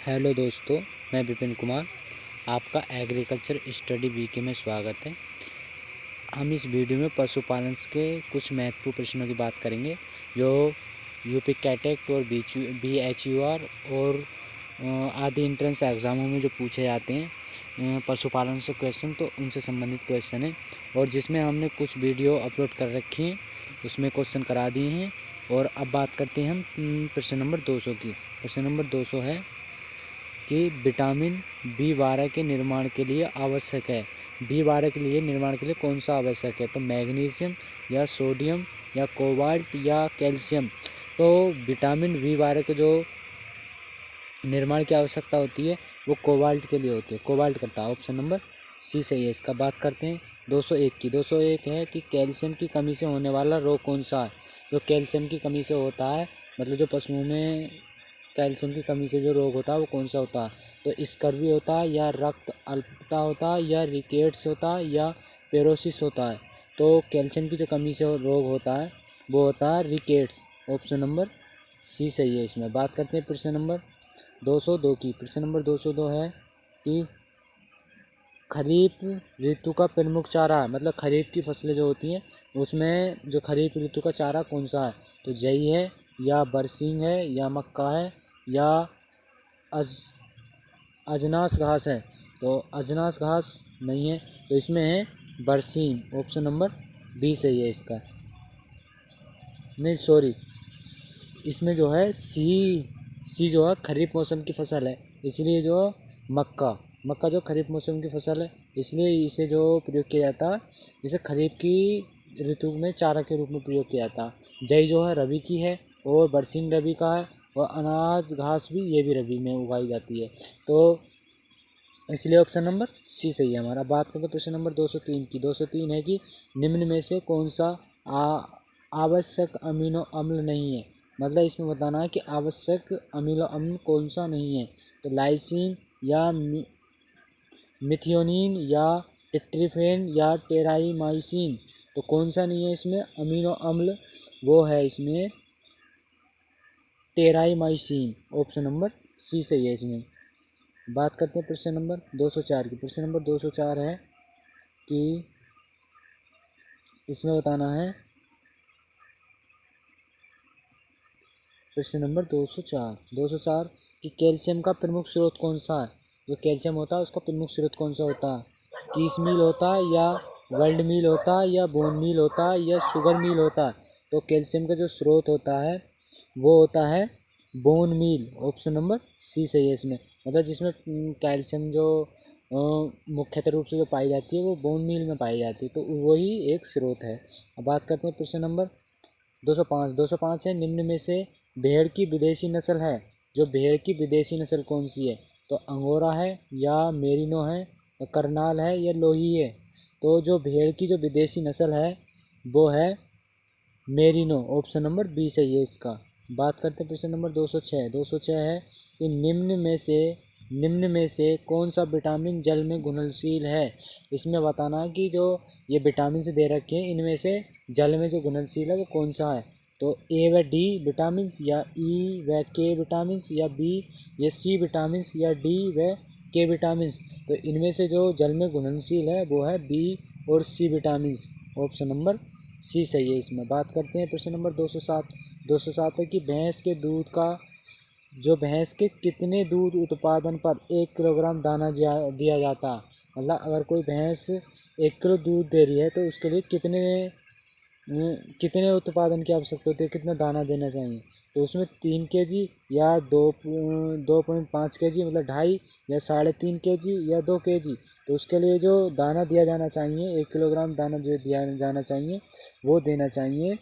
Hello दोस्तों, मैं विपिन कुमार। आपका एग्रीकल्चर स्टडी वीके में स्वागत है। हम इस वीडियो में पशुपालन के कुछ महत्वपूर्ण प्रश्नों की बात करेंगे जो यूपी कैटेट और BHUR और आदि एंट्रेंस एग्ज़ामों में जो पूछे जाते हैं पशुपालन से क्वेश्चन, तो उनसे संबंधित क्वेश्चन है और जिसमें हमने कुछ वीडियो अपलोड कर रखी हैं, उसमें क्वेश्चन करा दिए हैं। और अब बात करते हैं हम प्रश्न नंबर 200 की। प्रश्न नंबर 200 है कि विटामिन B12 के निर्माण के लिए आवश्यक है। B12 के लिए निर्माण के लिए कौन सा आवश्यक है? तो मैग्नीशियम या सोडियम या कोबाल्ट या कैल्शियम। तो विटामिन B12 के जो निर्माण की आवश्यकता होती है वो कोबाल्ट के लिए होती है, कोबाल्ट करता है। ऑप्शन नंबर सी सही है। इसका बात करते हैं 201 की। 201 है कि कैल्शियम की कमी से होने वाला रोग कौन सा है? जो कैल्शियम की कमी से होता है, मतलब जो पशुओं में कैल्शियम की कमी से जो रोग होता है वो कौन सा होता है? तो स्कर्वी होता है या रक्त अल्पता होता है या रिकेट्स होता है या पेरोसिस होता है? तो कैल्शियम की जो कमी से रोग होता है वो होता है रिकेट्स। ऑप्शन नंबर सी सही है। इसमें बात करते हैं प्रश्न नंबर 202 की। प्रश्न नंबर 202 है कि खरीफ ऋतु का प्रमुख चारा, मतलब खरीफ की फसलें जो होती हैं उसमें जो खरीफ ऋतु का चारा कौन सा है? तो जई है या बरसीम है या मक्का है या अजनास घास है? तो अजनास घास नहीं है, तो इसमें है बरसीम। ऑप्शन नंबर बी सही है इसका। नहीं सॉरी, इसमें जो है सी जो है खरीफ मौसम की फसल है, इसलिए जो मक्का जो खरीफ मौसम की फसल है, इसलिए इसे जो प्रयोग किया जाता है, इसे खरीफ की ऋतु में चारा के रूप में प्रयोग किया जाता है। जई जो है रबी की है और बरसीम रबी का है और अनाज घास भी ये भी रबी में उगाई जाती है, तो इसलिए ऑप्शन नंबर सी सही है हमारा। बात करते हैं प्रश्न नंबर 203 की। 203 है कि निम्न में से कौन सा आवश्यक अमीनो अम्ल नहीं है? मतलब इसमें बताना है कि आवश्यक अमीनो अम्ल कौन सा नहीं है। तो लाइसिन या मिथियोनिन या टिट्रिफेन या टेराइमाइसिन। तो कौन सा नहीं है इसमें अमीनो अम्ल? वो है इसमें टेराइमाइसिन। ऑप्शन नंबर सी सही है इसमें। बात करते हैं प्रश्न नंबर 204 की। प्रश्न नंबर 204 है कि इसमें बताना है प्रश्न नंबर 204 कि कैल्शियम का प्रमुख स्रोत कौन सा है? जो कैल्शियम होता है उसका प्रमुख स्रोत कौन सा होता है? कीस मील होता है या वर्ल्ड मील होता है या बोन मील होता है या शुगर मील होता है? तो कैल्शियम का जो स्रोत होता है वो होता है bone meal. Option number C सही है इसमें। मतलब जिसमें कैल्शियम जो मुख्यतः रूप से जो पाई जाती है वो बोन मील में पाई जाती है, तो वही एक स्रोत है। अब बात करते हैं प्रश्न नंबर 205 है निम्न में से भेड़ की विदेशी नस्ल है। जो भेड़ की विदेशी नस्ल कौन सी है? तो अंगोरा है या मेरिनो है या करनाल है या लोही है? तो जो भेड़ की जो विदेशी नस्ल है वो है मेरिनो। ऑप्शन नंबर बी सही है इसका। बात करते हैं प्रश्न नंबर 206। 206 है कि निम्न में से कौन सा विटामिन जल में घुलनशील है? इसमें बताना है कि जो ये विटामिन से दे रखे हैं इनमें से जल में जो घुलनशील है वो कौन सा है? तो ए व डी विटामिन या ई व के विटामिन या बी या सी विटामिन या डी व के विटामिन। तो इनमें से जो जल में घुलनशील है वो है बी और C vitamin. Option number C सही है इसमें। बात करते हैं प्रश्न नंबर 207। 207 है कि भैंस के कितने दूध उत्पादन पर 1 किलोग्राम दाना दिया जाता है? मतलब अगर कोई भैंस 1 किलो दूध दे रही है तो उसके लिए कितने उत्पादन की आवश्यकता होती है, कितना दाना देना चाहिए? तो उसमें 3 kg या 2.5 kg, मतलब 2.5 या 3.5 kg या 2 kg। तो उसके लिए जो दाना दिया जाना चाहिए, 1 किलोग्राम दाना जो दिया जाना चाहिए वो देना चाहिए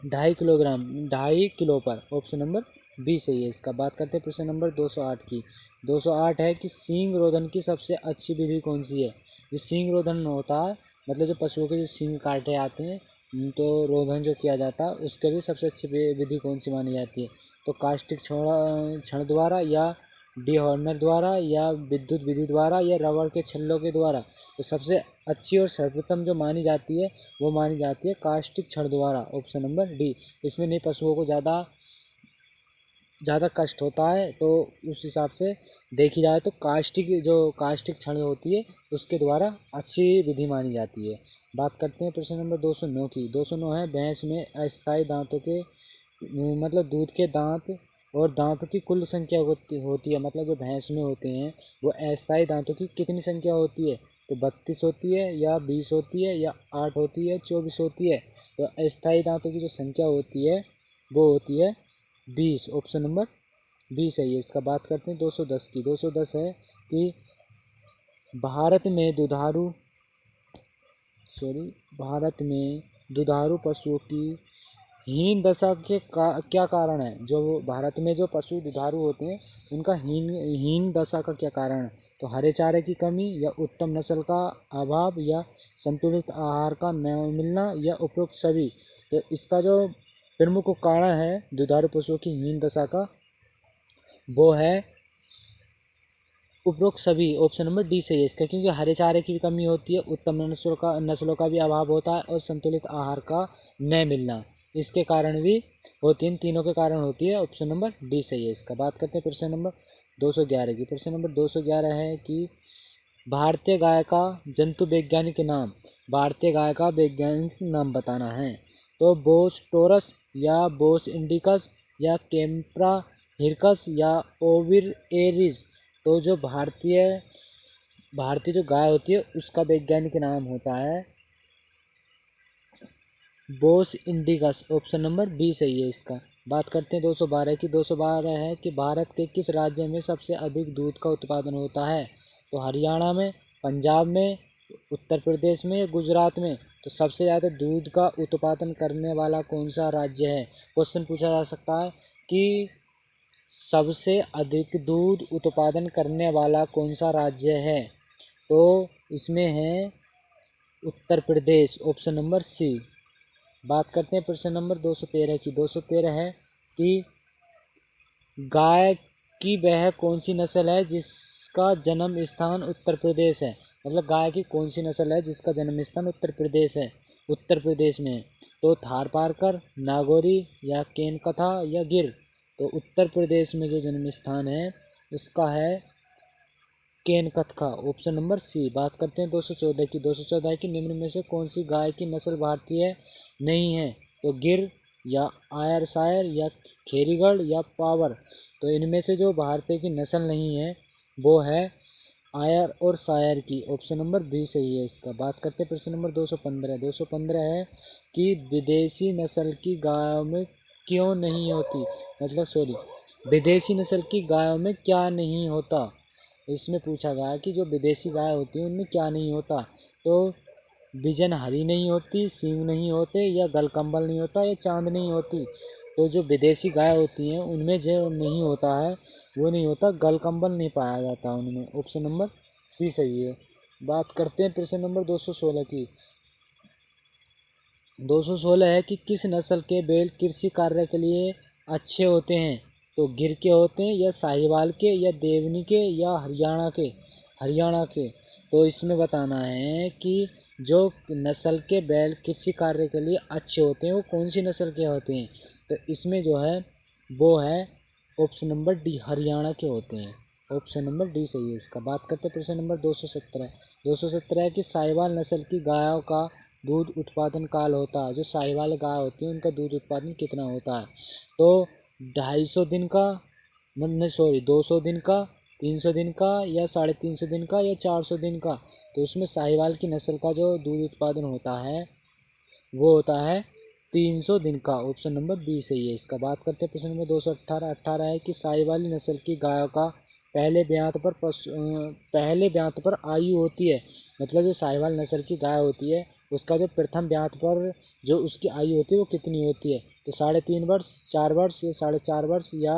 2.5 किलोग्राम, 2.5 किलो पर। ऑप्शन नंबर बी सही है इसका। बात करते हैं प्रश्न नंबर 208 की। 208 है कि सींग रोधन की सबसे अच्छी विधि कौन सी है? जो सींग रोधन होता है, मतलब जो पशुओं के जो सींग काटे आते हैं तो रोधन जो किया जाता है उसके लिए सबसे अच्छी विधि कौन सी मानी जाती है? तो कास्टिक छड़ द्वारा या डीहॉर्नर द्वारा या विद्युत विधि द्वारा या रबड़ के छल्लों के द्वारा? तो सबसे अच्छी और सर्वोत्तम जो मानी जाती है वो मानी जाती है कास्टिक छड़ द्वारा। Option number D. इसमें नहीं पशुओं को ज़्यादा ज़्यादा कष्ट होता है, तो उस हिसाब से देखी जाए तो कास्टिक क्षण होती है उसके द्वारा अच्छी विधि मानी जाती है। बात करते हैं प्रश्न नंबर 209 की। 209 है, भैंस में अस्थायी दांतों के मतलब दूध के दांत और दांतों की कुल संख्या होती है, मतलब जो भैंस में होते हैं वो अस्थायी दांतों की कितनी संख्या होती है? तो 32 होती है या 20 होती है या 8 होती है 24 होती है? तो अस्थायी दांतों की जो संख्या होती है वो होती है 20। ऑप्शन नंबर 20 है ये इसका। बात करते हैं 210 की। 210 है कि भारत में दुधारू भारत में दुधारू पशुओं की हीन दशा के क्या कारण है? जो भारत में जो पशु दुधारू होते हैं उनका हीन दशा का क्या कारण है? तो हरे चारे की कमी या उत्तम नस्ल का अभाव या संतुलित आहार का न मिलना या उपरोक्त सभी। तो इसका जो प्रमुख कारण है दुधारू पशुओं की हीन दशा का, वो है उपरोक्त सभी। ऑप्शन नंबर डी सही है इसका, क्योंकि हरे चारे की भी कमी होती है, उत्तम नस्लों का भी अभाव होता है और संतुलित आहार का न मिलना, इसके कारण भी होती है, इन तीनों के कारण होती है। ऑप्शन नंबर डी सही है इसका। बात करते हैं प्रश्न नंबर 211 की। प्रश्न नंबर 211 है कि भारतीय गाय का जंतु वैज्ञानिक नाम। भारतीय गाय का वैज्ञानिक नाम बताना है। तो बोस टोरस या बोस इंडिकस या कैम्प्रा हिरकस या ओविर एरिस। तो जो भारतीय जो गाय होती है उसका वैज्ञानिक नाम होता है Bos indicus. Option number B सही है इसका। बात करते हैं 212 की। 212 है कि भारत के किस राज्य में सबसे अधिक दूध का उत्पादन होता है? तो हरियाणा में, पंजाब में, उत्तर प्रदेश में या गुजरात में? तो सबसे ज़्यादा दूध का उत्पादन करने वाला कौन सा राज्य है? क्वेश्चन पूछा जा सकता है कि सबसे अधिक दूध उत्पादन करने वाला कौन सा राज्य है? तो इसमें है Uttar Pradesh. Option number C. बात करते हैं प्रश्न नंबर 213 की। 213 है कि गाय की वह कौन सी नस्ल है जिसका जन्म स्थान उत्तर प्रदेश है? मतलब गाय की कौन सी नस्ल है जिसका जन्म स्थान उत्तर प्रदेश है, उत्तर प्रदेश में? तो थारपारकर, नागौरी या केनकथा या गिर? तो उत्तर प्रदेश में जो जन्म स्थान है उसका है केनकथा। Option number C. बात करते हैं 214 की। 214 की निम्न में से कौन सी गाय की नस्ल भारतीय नहीं है? तो गिर या आयरशायर या खेरीगढ़ या पावर? तो इनमें से जो भारतीय की नस्ल नहीं है वो है आयर और शायर की। ऑप्शन नंबर बी सही है इसका। बात करते हैं प्रश्न नंबर 215। 215 है कि विदेशी नस्ल की गायों में क्यों नहीं होती, विदेशी नस्ल की गायों में क्या नहीं होता? इसमें पूछा गया है कि जो विदेशी गाय होती है उनमें क्या नहीं होता? तो बिजन हरी नहीं होती, सींग नहीं होते, या गलकंबल नहीं होता, या चांद नहीं होती? तो जो विदेशी गाय होती हैं उनमें जो नहीं होता है वो नहीं होता गलकंबल, नहीं पाया जाता उनमें। ऑप्शन नंबर सी सही है। बात करते हैं प्रश्न नंबर 216 की। 216 है कि किस नस्ल के बैल कृषि कार्य के लिए अच्छे होते हैं? तो गिर के होते हैं या साहिवाल के या देवनी के या हरियाणा के? तो इसमें बताना है कि जो नस्ल के बैल कृषि कार्य के लिए अच्छे होते हैं वो कौन सी नस्ल के होते हैं? तो इसमें जो है वो है ऑप्शन नंबर डी, हरियाणा के होते हैं। ऑप्शन नंबर डी सही है इसका। बात करते हैं प्रश्न नंबर 217। 217 है कि साहिवाल नस्ल की गायों का दूध उत्पादन काल होता है। जो साहिवाल गाय होती है उनका दूध उत्पादन कितना होता है? तो 250 दिन का, मतलब 200 दिन का, 300 दिन का, या 350 दिन का, या 400 दिन का? तो उसमें साहिवाल की नस्ल का जो दूध उत्पादन होता है वो होता है 300 दिन का। ऑप्शन नंबर बी सही है इसका। बात करते हैं प्रश्न नंबर 218। 18 है कि साहिवाली नस्ल की गायों का पहले ब्यात पर आयु होती है। मतलब जो साहिवाल नस्ल की गाय होती है उसका जो प्रथम ब्यात पर जो उसकी आयु होती है वो कितनी होती है? तो 3.5 वर्ष, 4 वर्ष, या 4.5 वर्ष, या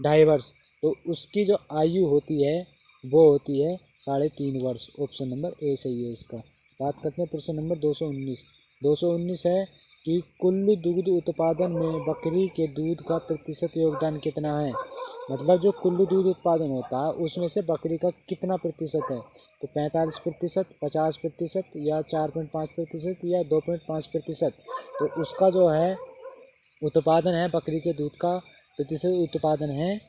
2.5 वर्ष? तो उसकी जो आयु होती है वो होती है 3.5 वर्ष। ऑप्शन नंबर ए सही है इसका। बात करते हैं प्रश्न नंबर 219। 219 है कि कुल दुग्ध उत्पादन में बकरी के दूध का प्रतिशत योगदान कितना है? मतलब जो कुल दूध उत्पादन होता है उसमें से बकरी का कितना प्रतिशत है? तो 45%, 50%, या 4.5%, या 2.5%? तो उसका जो है उत्पादन है बकरी के दूध का प्रतिशत उत्पादन है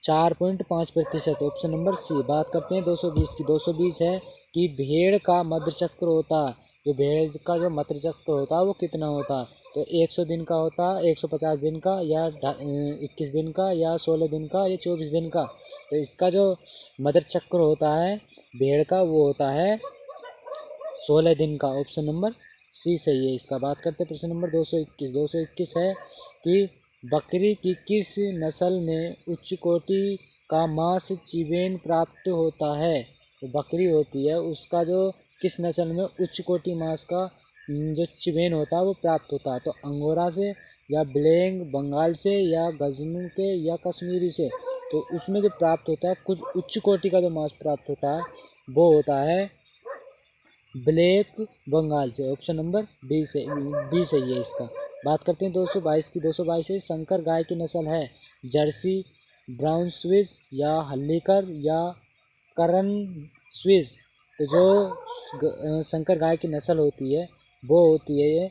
4.5%। Option number C. बात करते हैं 220 की। 220 है कि भेड़ का मध्य चक्र होता है, जो भेड़ का जो मध्य चक्र होता है वो कितना होता है, तो 100 दिन का होता है, 150 दिन का, या 21 दिन का, या 16 दिन का, या 24 दिन का। तो इसका जो मध्य चक्र होता है भेड़ का वो होता है 16 दिन का। ऑप्शन नंबर सी सही है इसका। बात करते हैं प्रश्न नंबर 221। 221 है कि बकरी की किस नस्ल में उच्च कोटि का मांस चिवेन प्राप्त होता है। तो बकरी होती है उसका जो किस नस्ल में उच्च कोटि मांस का जो चिवेन होता है वो प्राप्त होता है, तो अंगोरा से, या ब्लैक बंगाल से, या गजनी के, या कश्मीरी से। तो उसमें जो प्राप्त होता है कुछ उच्च कोटि का जो मांस प्राप्त होता है वो होता है ब्लैक बंगाल से। ऑप्शन नंबर डी से बी सही है इसका। बात करते हैं 222 की। 222 है संकर गाय की नस्ल है जर्सी, ब्राउन स्विस, या हल्लीकर, या करन स्विस। तो जो संकर गाय की नस्ल होती है वो होती है ये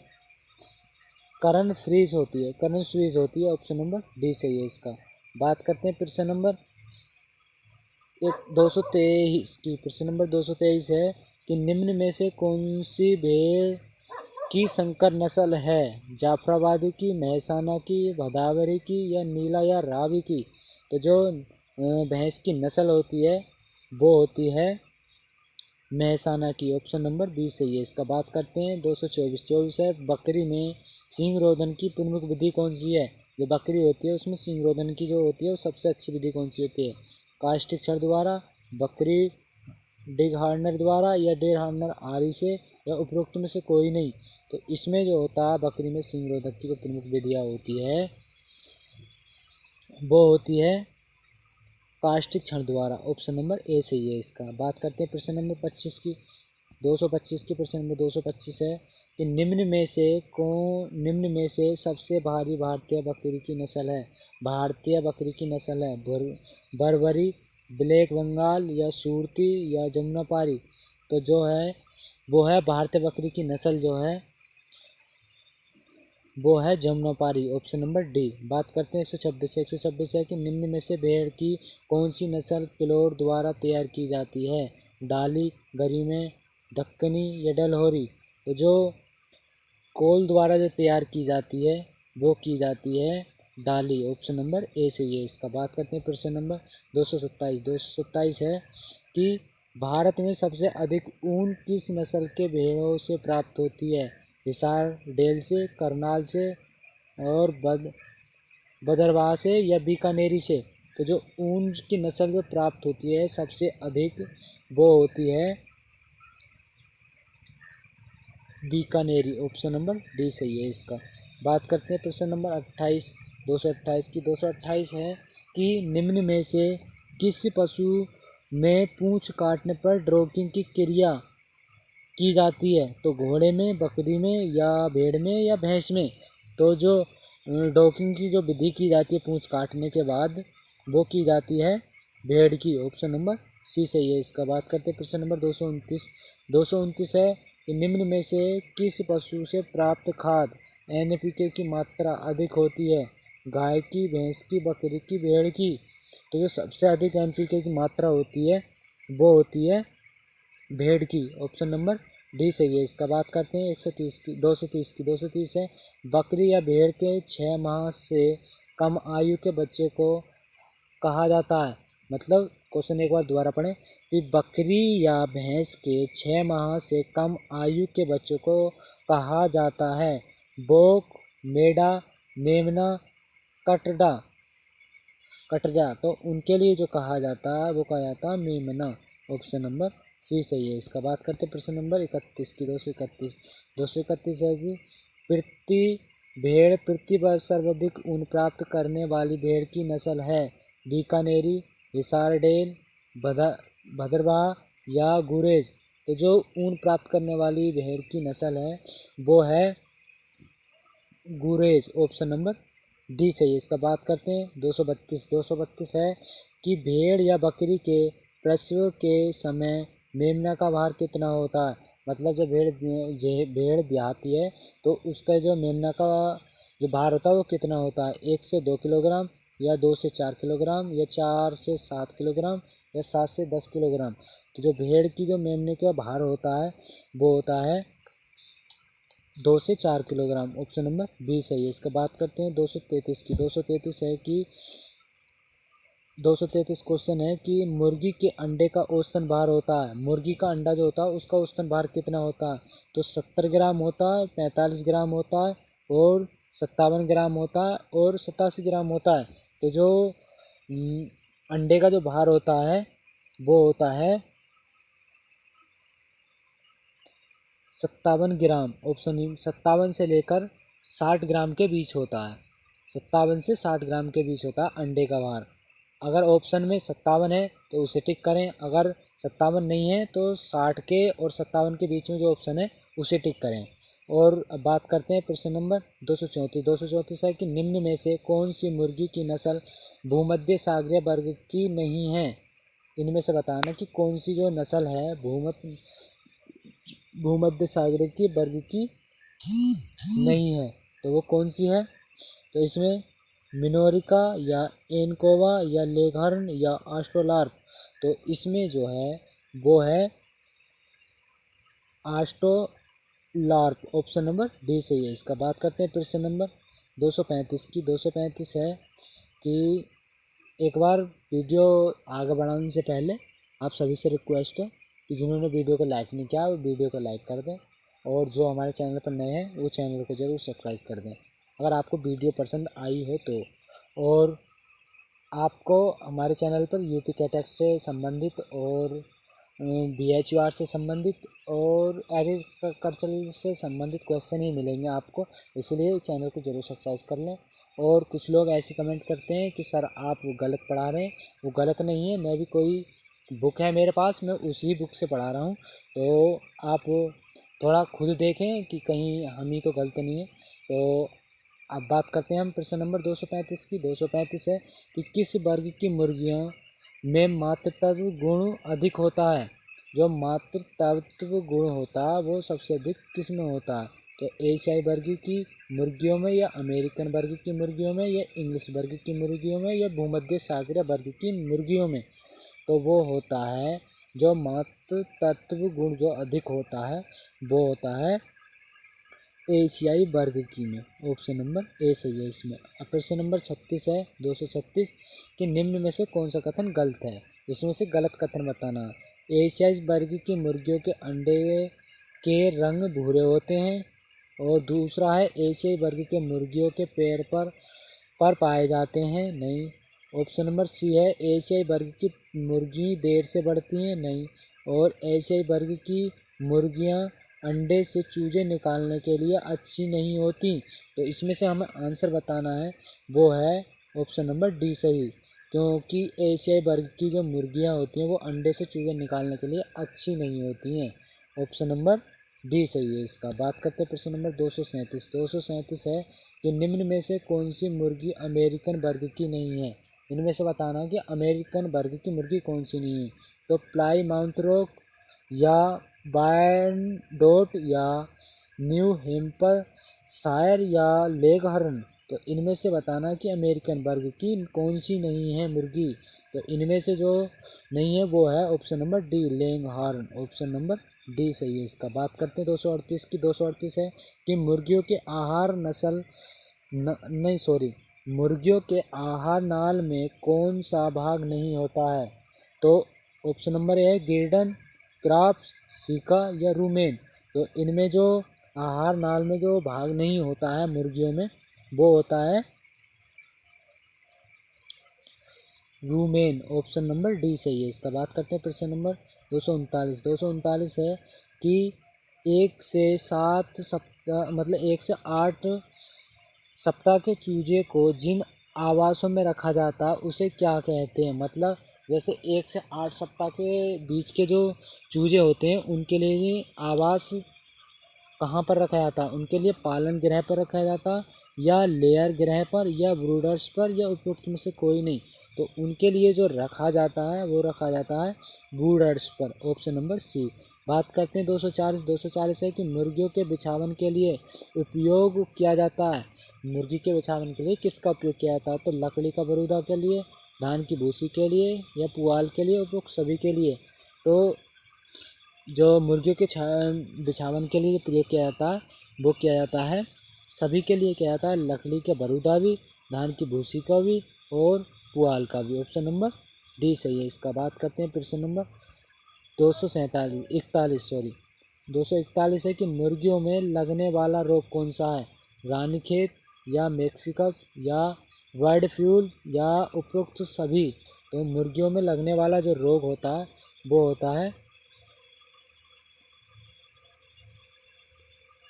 करन फ्रीज होती है, करन स्विस होती है। ऑप्शन नंबर डी सही है इसका। बात करते हैं प्रश्न नंबर 223 की। प्रश्न नंबर 223 है कि निम्न में से कौन सी भेड़ की संकर नस्ल है, जाफराबादी की, महसाना की, भदावरी की, या नीला या रावी की। तो जो भैंस की नस्ल होती है वो होती है महसाना की। ऑप्शन नंबर बी सही है इसका। बात करते हैं 224 है बकरी में सींग रोधन की प्रमुख विधि कौन सी है। जो बकरी होती है उसमें सींग रोधन की जो होती है वो सबसे अच्छी विधि कौन सी होती है, कास्टिक छड़ द्वारा, बकरी डिग हार्नर द्वारा, या डेर हार्नर आरी से, या उपरोक्त में से कोई नहीं। तो इसमें जो होता है बकरी में सींग रोधक की जो प्रमुख विधियाँ होती है वो होती है कास्टिक क्षण द्वारा। ऑप्शन नंबर ए सही है इसका। बात करते हैं प्रश्न नंबर 25 की। 225 की। प्रश्न नंबर 225 है कि निम्न में से सबसे भारी भारतीय बकरी की नस्ल है। भारतीय बकरी की नस्ल है बर्बरी, ब्लैक बंगाल, या सूरती, या जमुनापारी। तो जो है वो है भारतीय बकरी की नस्ल जो है वो है जमुनापारी। Option number D. बात करते हैं 126 126 है कि निम्न में से भेड़ की कौन सी नस्ल किलोर द्वारा तैयार की जाती है, डाली, गरीमे, दक्कनी, या डलहोरी। तो जो कोल द्वारा जो तैयार की जाती है वो की जाती है डाली। ऑप्शन नंबर ए सही है इसका। बात करते हैं प्रश्न नंबर 227 है कि भारत में सबसे अधिक ऊन किस नस्ल के भेड़ों से प्राप्त होती है, हिसार डेल से, करनाल से, और भदरवाह से, या बीकानेरी से। तो जो ऊन की नस्ल जो प्राप्त होती है सबसे अधिक वो होती है बीकानेरी। ऑप्शन नंबर डी सही है इसका। बात करते हैं प्रश्न नंबर 28 228 की। 228 है कि निम्न में से किस पशु में पूंछ काटने पर ड्रोकिंग की क्रिया की जाती है, तो घोड़े में, बकरी में, या भेड़ में, या भैंस में। तो जो डॉकिंग की जो विधि की जाती है पूंछ काटने के बाद वो की जाती है भेड़ की। ऑप्शन नंबर सी सही है इसका। बात करते हैं प्रश्न नंबर 229 है कि निम्न में से किस पशु से प्राप्त खाद NPK की मात्रा अधिक होती है, गाय की, भैंस की, बकरी की, भेड़ की। तो जो सबसे अधिक NPK की मात्रा होती है वो होती है भेड़ की। ऑप्शन नंबर डी सही है इसका। बात करते हैं 130 की। 230 है बकरी या भेड़ के 6 माह से कम आयु के बच्चे को कहा जाता है। मतलब क्वेश्चन एक बार दोबारा पढ़ें कि बकरी या भैंस के 6 माह से कम आयु के बच्चों को कहा जाता है बोक, मेढ़ा, मेमना, कटजा। तो उनके लिए जो कहा जाता है वो कहा जाता है मेमना। ऑप्शन नंबर सी सही है इसका। बात करते हैं प्रश्न नंबर 31 की। 231 है कि प्रति वर्ष सर्वाधिक ऊन प्राप्त करने वाली भेड़ की नस्ल है बीकानेरी, हिसारडेल, भदरवाह, या गुरेज। तो जो ऊन प्राप्त करने वाली भेड़ की नस्ल है वो है गुरेज। ऑप्शन नंबर डी सही है इसका। बात करते हैं 232 है कि भेड़ या बकरी के प्रसव के समय मेमना का भार कितना होता है। मतलब जब भेड़ ब्याहती है तो उसका जो मेमना का जो भार होता है वो कितना होता है, 1 से 2 किलोग्राम या 2 से 4 किलोग्राम या 4 से 7 किलोग्राम या 7 से 10 किलोग्राम। तो जो भेड़ की जो मेमने का भार होता है वो होता है 2 से 4 किलोग्राम। ऑप्शन नंबर बी सही है। इसका बात करते हैं 233 की। 233 है कि 233 क्वेश्चन है कि मुर्गी के अंडे का औसतन भार होता है, मुर्गी का अंडा जो होता है उसका औसतन भार कितना होता है। तो 70 ग्राम होता है, 45 ग्राम होता है और 57 ग्राम होता है और 87 ग्राम होता है। तो जो अंडे का जो भार होता है वो होता है 57 ग्राम। ऑप्शन 57 से लेकर 60 ग्राम के बीच होता है। 57 से 60 ग्राम के बीच होता है अंडे का भार। अगर ऑप्शन में 57 है तो उसे टिक करें, अगर 57 नहीं है तो 60 के और 57 के बीच में जो ऑप्शन है उसे टिक करें। और अब बात करते हैं प्रश्न नंबर 234। 234 है कि निम्न में से कौन सी मुर्गी की नस्ल भूमध्य सागरीय वर्ग की नहीं है। इनमें से बताना कि कौन सी जो नस्ल है भूमध्य सागरीय की वर्ग की नहीं है, तो वो कौन सी है। तो इसमें मिनोरिका या एनकोवा या लेघर्न या आस्ट्रोलार्प। तो इसमें जो है वो है आस्ट्रोलार्प। ऑप्शन नंबर डी सही है। इसका बात करते हैं प्रश्न नंबर 235 की। 235 है कि एक बार वीडियो आगे बढ़ाने से पहले आप सभी से रिक्वेस्ट है कि जिन्होंने वीडियो को लाइक नहीं किया वो वीडियो को लाइक कर दें और जो हमारे चैनल पर नए हैं वो चैनल को ज़रूर सब्सक्राइब कर दें अगर आपको वीडियो पसंद आई हो तो। और आपको हमारे चैनल पर यूपी कैटेट से संबंधित और BHUR से संबंधित और एग्रीकल्चर से संबंधित क्वेश्चन ही मिलेंगे आपको, इसलिए चैनल को जरूर सब्सक्राइब कर लें। और कुछ लोग ऐसे कमेंट करते हैं कि सर आप वो गलत पढ़ा रहे हैं, वो गलत नहीं है, मैं भी कोई बुक है मेरे पास, मैं उसी बुक से पढ़ा रहा हूँ, तो आप थोड़ा खुद देखें कि कहीं हम ही तो गलत नहीं है। तो अब बात करते हैं हम प्रश्न नंबर 235 की। 235 है कि किस वर्ग की मुर्गियों में मातृत्व गुण अधिक होता है। जो मातृत्व गुण होता है वो सबसे अधिक किस में होता है। तो एशियाई वर्ग की मुर्गियों में या अमेरिकन वर्ग की मुर्गियों में या इंग्लिश वर्ग की मुर्गियों में या भूमध्य सागरीय वर्ग की मुर्गियों में। तो वो होता है जो मातृत्व गुण जो अधिक होता है वो होता है एशियाई वर्ग की में। ऑप्शन नंबर ए सही है इसमें। अब प्रश्न नंबर 36 है 236 कि निम्न में से कौन सा कथन गलत है। इसमें से गलत कथन बताना। एशियाई वर्ग की मुर्गियों के अंडे के रंग भूरे होते हैं। और दूसरा है एशियाई वर्ग के मुर्गियों के पैर पर पाए जाते हैं, नहीं। ऑप्शन नंबर सी है एशियाई वर्ग की मुर्गी देर से बढ़ती हैं, नहीं। और एशियाई वर्ग की मुर्गियां अंडे से चूजे निकालने के लिए अच्छी नहीं होती। तो इसमें से हमें आंसर बताना है, वो है ऑप्शन नंबर डी सही, क्योंकि एशियाई वर्ग की जो मुर्गियां होती हैं वो अंडे से चूजे निकालने के लिए अच्छी नहीं होती हैं। ऑप्शन नंबर डी सही है इसका। बात करते हैं प्रश्न नंबर 237। 237 है कि निम्न में से कौन सी मुर्गी अमेरिकन वर्ग की नहीं है। इनमें से बताना कि अमेरिकन वर्ग की मुर्गी कौन सी नहीं है। तो प्लाईमाउथ रॉक या वायनडोट या न्यू हैम्पशायर या लेगहॉर्न। तो इनमें से बताना कि अमेरिकन वर्ग की कौन सी नहीं है मुर्गी। तो इनमें से जो नहीं है वो है option number D leghorn. Option number D सही है इसका। बात करते हैं 238 की। 238 है कि मुर्गियों के आहार नस्ल नहीं सॉरी मुर्गियों के आहार नाल में कौन सा भाग नहीं होता है। तो ऑप्शन नंबर ए है गिल्डन, क्राफ्स, सीका या रूमेन। तो इनमें जो आहार नाल में जो भाग नहीं होता है मुर्गियों में वो होता है रूमेन। ऑप्शन नंबर डी सही है इसका। बात करते हैं प्रश्न नंबर 239। 239 है कि 1 से 7 सप्ताह मतलब 1 से 8 सप्ताह के चूजे को जिन आवासों में रखा जाता है उसे क्या कहते हैं। मतलब जैसे 1 से 8 सप्ताह के बीच के जो चूजे होते हैं उनके लिए आवास कहाँ पर रखा जाता है? उनके लिए पालन गृह पर रखा जाता, या लेयर गृह पर, या ब्रूडर्स पर, या उपरोक्त में से कोई नहीं। तो उनके लिए जो रखा जाता है वो रखा जाता है ब्रूडर्स पर, ऑप्शन नंबर सी। बात करते हैं 240 है कि मुर्गियों के बिछावन के लिए उपयोग किया जाता है। मुर्गी के बिछावन के लिए किसका उपयोग किया जाता है? तो लकड़ी का बरूदा के लिए, धान की भूसी के लिए, या पुआल के लिए, उपरोक्त सभी के लिए। तो जो मुर्गियों के बिछावन के लिए प्रयोग किया जाता है वो किया जाता है, सभी के लिए किया जाता है, लकड़ी के बरूदा भी, धान की भूसी का भी, और पुआल का भी। ऑप्शन नंबर डी सही है इसका। बात करते हैं प्रश्न नंबर 241 है कि मुर्गियों में लगने वाला रोग कौन सा है? रानीखेत, या मैक्सिकस, या बर्ड फ्लू, या उपरोक्त सभी। तो मुर्गियों में लगने वाला जो रोग होता है वो होता है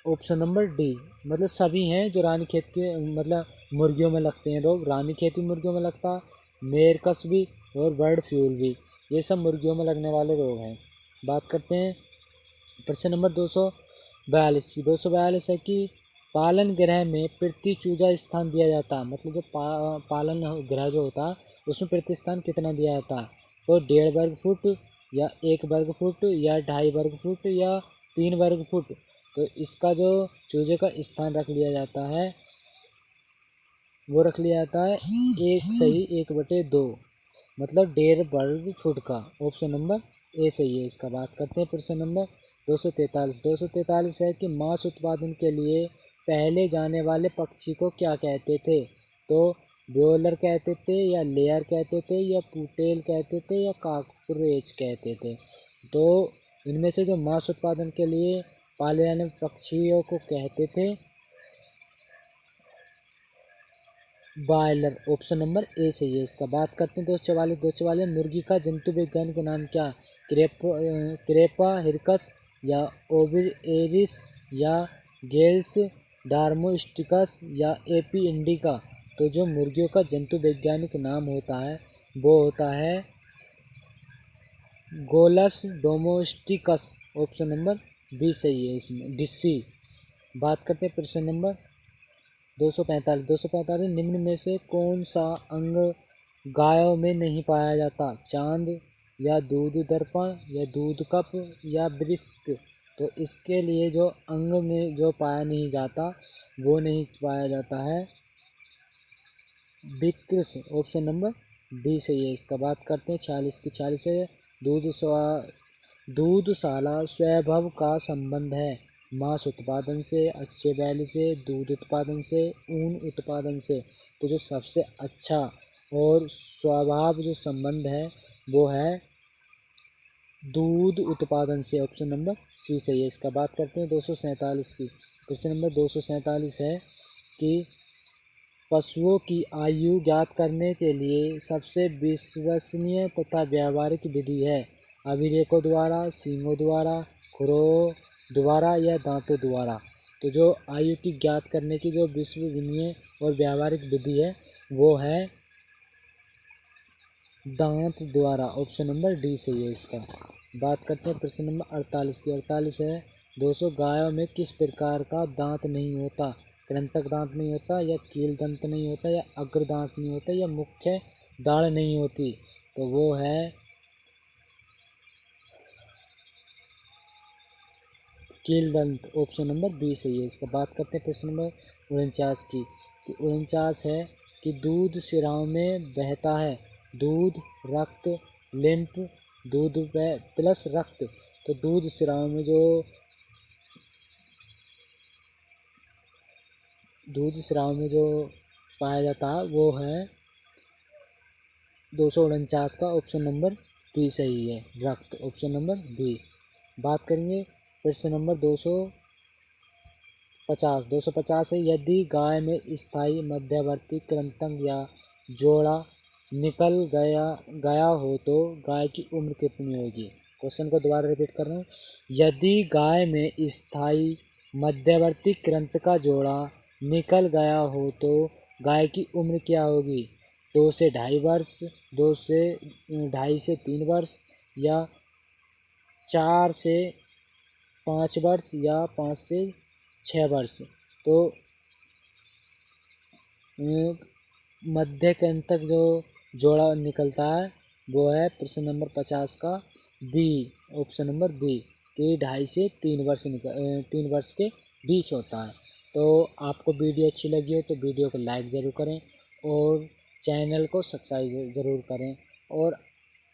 ऑप्शन नंबर डी, मतलब सभी हैं जो रानीखेत के मतलब मुर्गियों में लगते हैं रोग। रानीखेत भी मुर्गियों में लगता है, मेरकस भी, और बर्ड फ्लू भी, ये सब मुर्गियों में लगने वाले रोग हैं। बात करते हैं प्रश्न नंबर 242 की। 242 है कि पालन गृह में प्रति चूजा स्थान दिया जाता है, मतलब जो पालन गृह जो होता है उसमें प्रति स्थान कितना दिया जाता है? तो 1.5 वर्ग फुट, या 1 वर्ग फुट, या 2.5 वर्ग फुट, या 3 वर्ग फुट। तो इसका जो चूजे का स्थान रख लिया जाता है वो रख लिया जाता है 1/2, मतलब 1.5 वर्ग फुट का। ऑप्शन नंबर ए सही है इसका। बात करते हैं प्रश्न नंबर 243 है कि मांस उत्पादन के लिए पहले जाने वाले पक्षी को क्या कहते थे? तो ब्रोयलर कहते थे, या लेयर कहते थे, या पुटेल कहते थे, या काकरेज कहते थे। तो इनमें से जो मांस उत्पादन के लिए पाले जाने पक्षियों को कहते थे बॉयलर। ऑप्शन नंबर ए सही है इसका। बात करते हैं 244 मुर्गी का जंतु वैज्ञानिक नाम क्या? क्रेपा हिरकस, या ओविड एरिस, या गेल्स डार्मोस्टिकस, या एपी इंडिका। तो जो मुर्गियों का जंतु वैज्ञानिक नाम होता है वो होता है गोलस डोमोस्टिकस। ऑप्शन नंबर बी सही है इसमें, डिस्सी। बात करते हैं प्रश्न नंबर 245 निम्न में से कौन सा अंग गायों में नहीं पाया जाता? चांद, या दूध दर्पण, या दूध कप, या वृश्क। तो इसके लिए जो अंग में जो पाया नहीं जाता वो नहीं पाया जाता है विकृस। ऑप्शन नंबर डी सही है इसका। बात करते हैं 46 है दूधशाला स्वभाव का संबंध है मांस उत्पादन से, अच्छे बैल से, दूध उत्पादन से, ऊन उत्पादन से। तो जो सबसे अच्छा और स्वभाव जो संबंध है वो है दूध उत्पादन से। ऑप्शन नंबर सी सही है इसका। बात करते हैं 247 की। क्वेश्चन नंबर 247 है कि पशुओं की आयु ज्ञात करने के लिए सबसे विश्वसनीय तथा व्यावहारिक विधि है? अभिलेखों द्वारा, सींगों द्वारा, खुरों द्वारा, या दांतों द्वारा। तो जो आयु की ज्ञात करने की जो विश्वसनीय और व्यावहारिक विधि है वो है दांत द्वारा। ऑप्शन नंबर डी सही है इसका। बात करते हैं प्रश्न नंबर 48 की। 48 है 200 गायों में किस प्रकार का दांत नहीं होता? कृंतक दांत नहीं होता, या कील दंत नहीं होता, या अग्र दांत नहीं होता, या मुख्य दाढ़ नहीं होती। तो वो है कील दंत। ऑप्शन नंबर बी सही है इसका। बात करते हैं प्रश्न नंबर 49 की। कि 49 है कि दूध शिराओं में बहता है, दूध, रक्त, लिम्फ, दूध प्लस रक्त। तो दूध शिराओं में जो पाया जाता है वो है 249 का ऑप्शन नंबर बी सही है, रक्त। Option number B. बात करेंगे प्रश्न नंबर 250 है यदि गाय में स्थायी मध्यवर्ती कृंतक या जोड़ा निकल गया हो तो गाय की उम्र कितनी होगी? क्वेश्चन को दोबारा रिपीट कर रहा हूँ। यदि गाय में स्थायी मध्यवर्ती कृंतक का जोड़ा निकल गया हो तो गाय की उम्र क्या होगी? 2 से 2.5 वर्ष, 2 से 2.5 से 3 वर्ष, या 4 से 5 वर्ष या 5 से 6 वर्ष। तो मध्य के अंत तक जो जोड़ा निकलता है वो है प्रश्न नंबर 50 का बी, ऑप्शन नंबर बी, कि 2.5 से 3 वर्ष के बीच होता है। तो आपको वीडियो अच्छी लगी हो तो वीडियो को लाइक ज़रूर करें और चैनल को सब्सक्राइब ज़रूर करें, और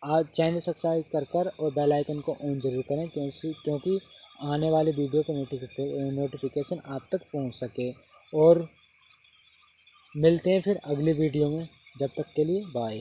आज चैनल सब्सक्राइब कर और बेल आइकन को ऑन ज़रूर करें, क्योंकि आने वाले वीडियो को नोटिफिकेशन आप तक पहुंच सके। और मिलते हैं फिर अगली वीडियो में, जब तक के लिए बाय।